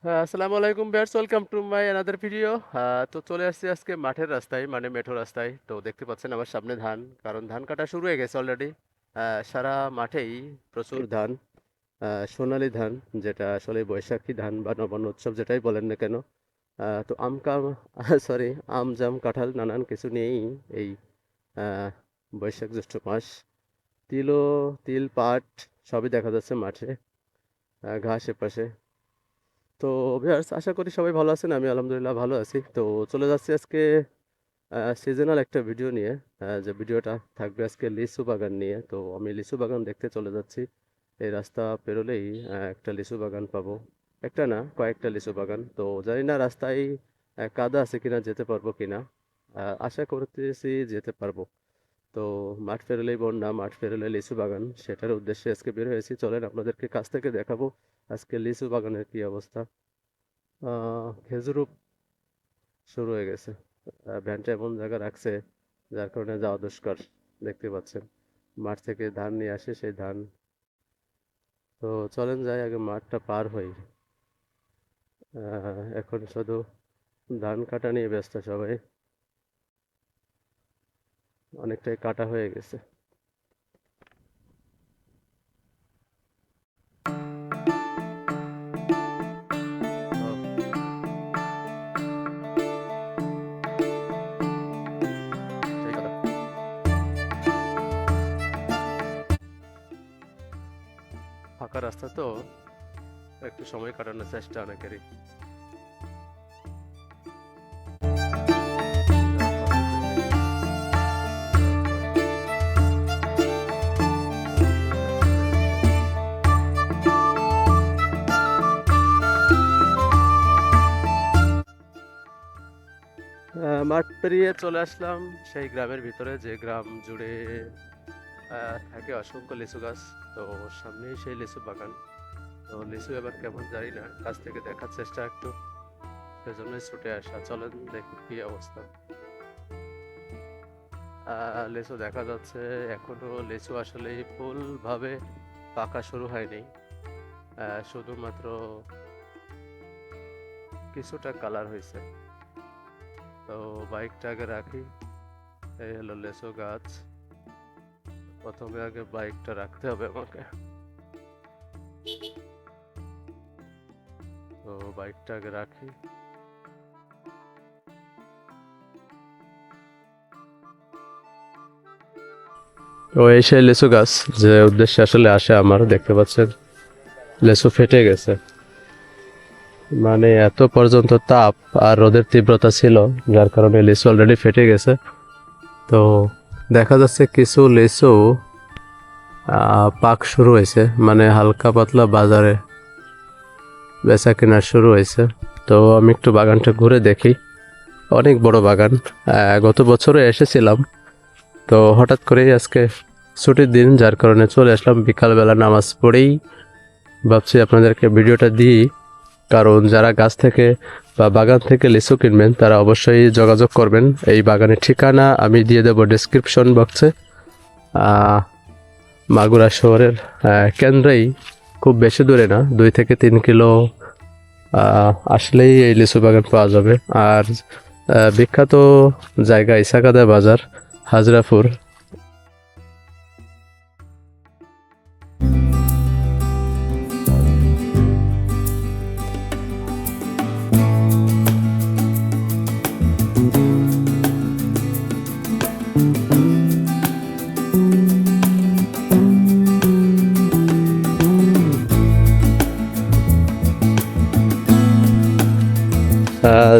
আসসালামু আলাইকুম viewers, welcome to my another video. তো চলে আসছি আজকে মাঠের রাস্তায়, মানে মেঠো রাস্তায়। তো দেখতে পাচ্ছেন আমার সামনে ধান, কারণ ধান কাটা শুরু হয়ে গেছে অলরেডি। সারা মাঠেই প্রচুর ধান, সোনালী ধান, যেটা আসলে বৈশাখী ধান বা নবান্ন উৎসব যেটাই বলেন না কেন। তো আম কাম সরি, আম জাম কাঁঠাল নানান কিছু নিয়েই এই আহ, বৈশাখ জ্যৈষ্ঠ মাস। তিলও, তিল পাট সবই দেখা যাচ্ছে মাঠে, ঘাস এপাশে। তো ভিউয়ার্স, আশা করি সবাই ভালো আছেন, আমি আলহামদুলিল্লাহ ভালো আছি। তো চলে যাচ্ছি আজকে সিজনাল একটা ভিডিও নিয়ে। যে ভিডিওটা থাকবে আজকে লিচু বাগান নিয়ে। তো আমি লিচু বাগান দেখতে চলে যাচ্ছি। এই রাস্তা পেরোলেই একটা লিচু বাগান পাবো। একটা না, কয়েকটা লিচু বাগান। তো জানি না রাস্তায় কাদা আছে কিনা, যেতে পারবো কিনা। আশা করতেছি যেতে পারবো। তো মাঠ পেরোলেই বন্যা, মাঠ পেরোলে লিচু বাগান, সেটার উদ্দেশ্যে আজকে বের হয়েছি। চলেন আপনাদেরকে কাছ থেকে দেখাবো আজকে লিচু বাগানের কি অবস্থা। খেজুরও শুরু হয়ে গেছে। ভ্যানটা এমন জায়গা রাখছে যার কারণে যাওয়া দুষ্কর। দেখতে পাচ্ছেন মাঠ থেকে ধান নিয়ে আসে, সেই ধান। তো চলেন যাই, আগে মাঠটা পার হই। এখন শুধু ধান কাটা নিয়ে ব্যস্ত সবাই, অনেকটাই কাটা হয়ে গেছে। তো সেই কথা, ফাঁকা রাস্তা তো একটু সময় কাটানোর চেষ্টা অনেকেরই। যাওয়ার পথে দেখি যাওয়ার পথে চলে আসছে। মাঠ পেরিয়ে চলে আসলাম সেই গ্রামের ভিতরে, যে গ্রাম জুড়ে থাকে অসংখ্য লিচু গাছ। তো সামনেই সেই লিচু বাগান। তো লিচু এবার কেমন জানি না, কাছ থেকে দেখার চেষ্টা একটু, সেজন্যই ছুটে আসা। চলেন দেখি কি অবস্থা। লিচু দেখা যাচ্ছে, এখনো লিচু আসলে ফুল ভাবে পাকা শুরু হয়নি। শুধুমাত্র কিছুটা কালার হয়েছে। তো বাইকটা আগে রাখি। এই হলো লিচু গাছ। প্রথমে আগে বাইকটা রাখতে হবে আমাকে। তো বাইকটা আগে রাখি। তো এই সেই লিচু গাছ, যে উদ্দেশ্যে আসলে আসে আমার। দেখতে পাচ্ছেন লিচু ফেটে গেছে, মানে এত পর্যন্ত তাপ আর রোদের তীব্রতা ছিল, যার কারণে লিচু অলরেডি ফেটে গেছে। তো দেখা যাচ্ছে কিছু লিচু পাক শুরু হয়েছে, মানে হালকা পাতলা বাজারে বেচা কেনা শুরু হয়েছে। তো আমি একটু বাগানটা ঘুরে দেখি। অনেক বড় বাগান। গত বছরে এসেছিলাম, তো হঠাৎ করেই আজকে ছুটির দিন, যার কারণে চলে আসলাম বিকালবেলা নামাজ পড়েই। ভাবছি আপনাদেরকে ভিডিওটা দিই, কারণ যারা গাছ থেকে বা বাগান থেকে লিচু কিনবেন তারা অবশ্যই যোগাযোগ করবেন। এই বাগানের ঠিকানা আমি দিয়ে দেবো ডেসক্রিপশন বক্সে। মাগুরা শহরের কেন্দ্রেই, খুব বেশি দূরে না, 2 থেকে 3 কিলো আসলেই এই লিচু বাগান পাওয়া যাবে। আর বিখ্যাত জায়গা ইসাকাদা বাজার, হাজরাপুর।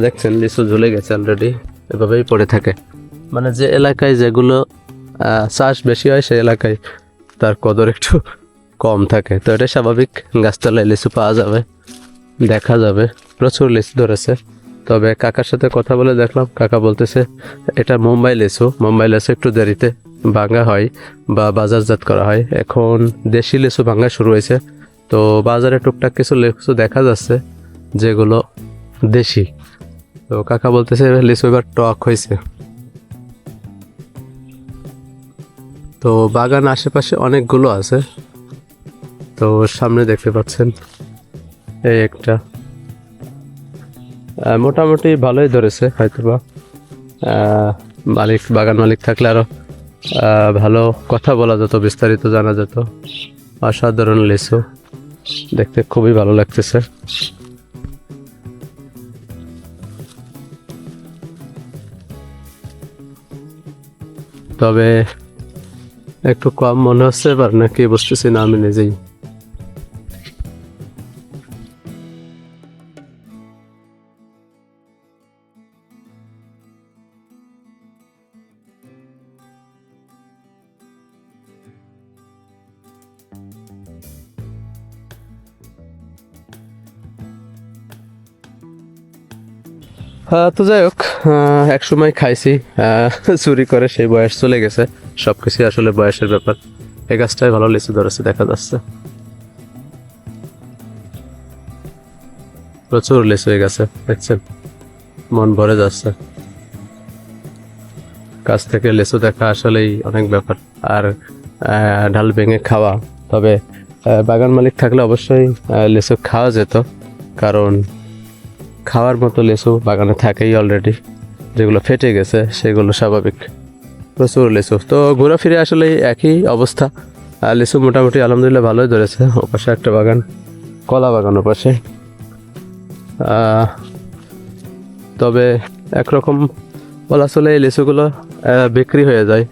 দেখছেন লিচু ঝুলে গেছে অলরেডি, এভাবেই পড়ে থাকে। মানে যে এলাকায় যেগুলো চাষ বেশি হয়, সেই এলাকায় তার কদর একটু কম থাকে। তো এটা স্বাভাবিক, গাছতলায় লিচু পাওয়া যাবে, দেখা যাবে। প্রচুর লিচু ধরেছে। তবে কাকার সাথে কথা বলে দেখলাম, কাকা বলতেছে এটা মুম্বাই লিচু। মুম্বাই লিচু একটু দেরিতে ভাঙা হয় বা বাজারজাত করা হয়। এখন দেশি লিচু ভাঙা শুরু হয়েছে। তো বাজারে টুকটাক কিছু লিচু দেখা যাচ্ছে যেগুলো দেশি। তো কাকা বলতেছে লিচু এবার টক হয়েছে। তো বাগান আশেপাশে অনেকগুলো আছে। তো সামনে দেখতে পাচ্ছেন এই একটা, মোটামুটি ভালোই ধরেছে হয়তোবা। আহ, বাগান মালিক থাকলে আরো ভালো কথা বলা যেত, বিস্তারিত জানা যেত। অসাধারণ লিচু, দেখতে খুবই ভালো লাগতেছে। তবে একটু কম মনে হচ্ছে এবার, নাকি বুঝতেছি না আমি নিজেই। হ্যাঁ, তো যাই হোক, এক সময় খাইছি চুরি করে, সেই বয়স চলে গেছে। সবকিছু আসলে বয়সের ব্যাপার। এই গাছটাই ভালো লিচু ধরেছে দেখা যাচ্ছে, প্রচুর লিচু হয়ে গেছে দেখছেন, মন ভরে যাচ্ছে। গাছ থেকে লিচু দেখা আসলেই অনেক ব্যাপার। আর ডাল ভেঙে খাওয়া, তবে বাগান মালিক থাকলে অবশ্যই লিচু খাওয়া যেত, কারণ খাওয়ার মতো লিচু বাগানে থাকেই অলরেডি। যেগুলো ফেটে গেছে সেগুলো স্বাভাবিক। প্রচুর লিচু, তো ঘোরাফিরে আসলে একই অবস্থা। লিচু মোটামুটি আলহামদুলিল্লাহ ভালোই ধরেছে। ওপাশে একটা বাগান, কলা বাগান ওপাশে। আহ, তবে একরকম বলা চলে এই লিচুগুলো বিক্রি হয়ে যায়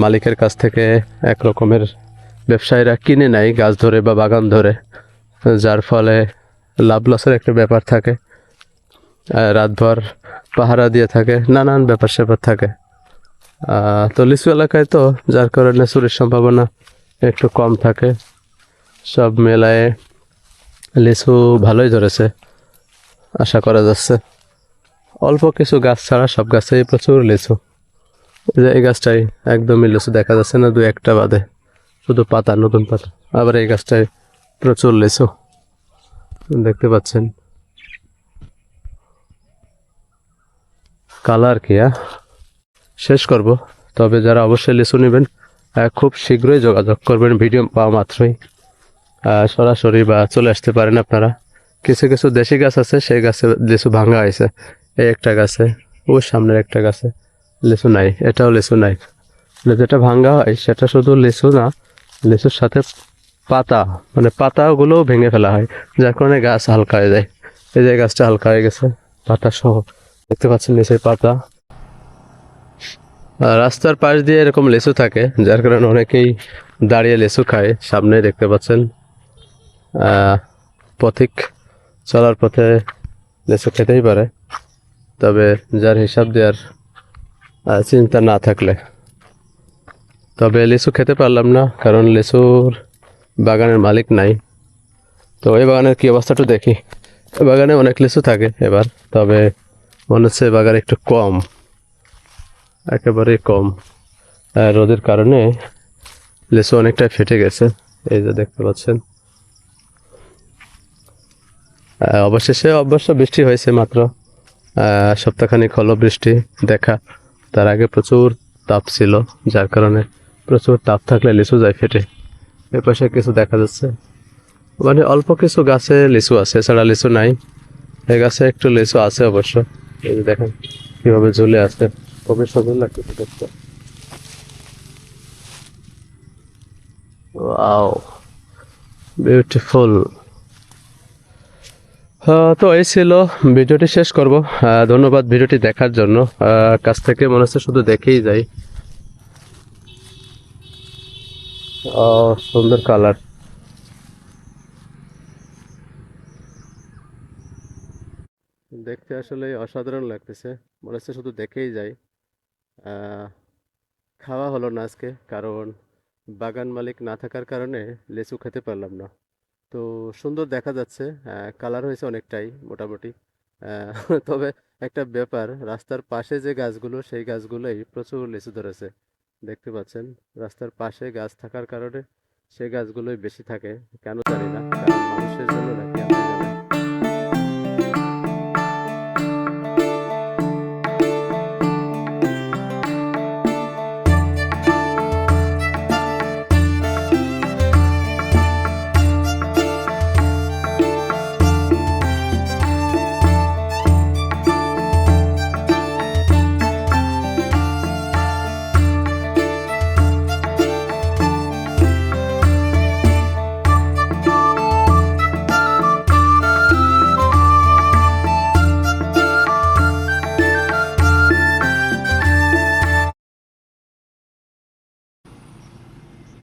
মালিকের কাছ থেকে। এক রকমের ব্যবসায়ীরা কিনে নেয় গাছ ধরে বা বাগান ধরে, যার ফলে লাভ লসের একটা ব্যাপার থাকে। রাতভর পাহারা দিয়ে থাকে, নানান ব্যাপার স্যাপার থাকে। তো লিচু এলাকায় তো, যার কারণে চুরির সম্ভাবনা একটু কম থাকে। সব মেলায় লিচু ভালোই ধরেছে আশা করা যাচ্ছে। অল্প কিছু গাছ ছাড়া সব গাছেই প্রচুর লিচু। এই যে এই গাছটাই একদমই লিচু দেখা যাচ্ছে না, দু একটা বাদে, শুধু পাতা, নতুন পাতা। আবার এই গাছটায় প্রচুর লিচু দেখতে পাচ্ছেন। কালার কি শেষ করব। তবে যারা অবশ্যই লিচু নেবেন খুব শীঘ্রই যোগাযোগ করবেন, ভিডিও পাওয়া মাত্রই সরাসরি বা চলে আসতে পারেন আপনারা। কিছু কিছু দেশি গাছ আছে, সেই গাছে লিচু ভাঙা হয়েছে। এই একটা গাছে, ওর সামনের একটা গাছে লিচু নাই, এটাও লিচু নাই। যেটা ভাঙা হয় সেটা শুধু লিচু না, লিচুর সাথে পাতা, মানে পাতাগুলোও ভেঙে ফেলা হয়, যার কারণে গাছ হালকা হয়ে যায়। এই যে গাছটা হালকা হয়ে গেছে পাতা সহ, দেখতে পাচ্ছেন নিচের পাতা। রাস্তার পাশ দিয়ে এরকম লিচু থাকে, যার কারণে অনেকেই দাঁড়িয়ে লিচু খায়। সামনে দেখতে পাচ্ছেন পথিক চলার পথে লিচু খেতেই পারে, তবে যার হিসাব দেওয়ার চিন্তা না থাকলে। তবে লিচু খেতে পারলাম না, কারণ লিচুর বাগানের মালিক নাই। তো এই বাগানের কি অবস্থাটা দেখি। বাগানে অনেক লিচু থাকে এবার, তবে মনে হচ্ছে বাগান একটু কম, একেবারেই কম। রোদের কারণে লিচু অনেকটাই ফেটে গেছে, এই যে দেখতে পাচ্ছেন। অবশেষে অবশ্য বৃষ্টি হয়েছে মাত্র, সপ্তাহখানিক হলো বৃষ্টি দেখা। তার আগে প্রচুর তাপ ছিল, যার কারণে প্রচুর তাপ থাকলে লিচু যায় ফেটে। এ পাশে কিছু দেখা যাচ্ছে, মানে অল্প কিছু গাছে লিচু আছে, এছাড়া লিচু নাই। এই গাছে একটু লিচু আছে অবশ্য, এই যে দেখেন কিভাবে ঝুলে আছে, খুবই সুন্দর লাগতেছে দেখতে। Wow, beautiful. তো এই ছিল, ভিডিওটি শেষ করব। ধন্যবাদ ভিডিওটি দেখার জন্য। কাছ থেকে মনে হচ্ছে শুধু দেখেই যাই। সুন্দর কালার, দেখতে আসলে অসাধারণ লাগতেছে। মনে হচ্ছে শুধু দেখেই যাই। আহ, খাওয়া হলো না আজকে, কারণ বাগান মালিক না থাকার কারণে লিচু খেতে পারলাম না। তো সুন্দর দেখা যাচ্ছে, কালার হয়েছে অনেকটাই মোটামুটি। আহ, তবে একটা ব্যাপার, রাস্তার পাশে যে গাছগুলো, সেই গাছগুলোই প্রচুর লিচু ধরেছে দেখতে পাচ্ছেন। রাস্তার পাশে গাছ থাকার কারণে সেই গাছগুলোই বেশি থাকে, কেন জানি না, কারণ মানুষের জন্য নাকি আল্লাহ জানে।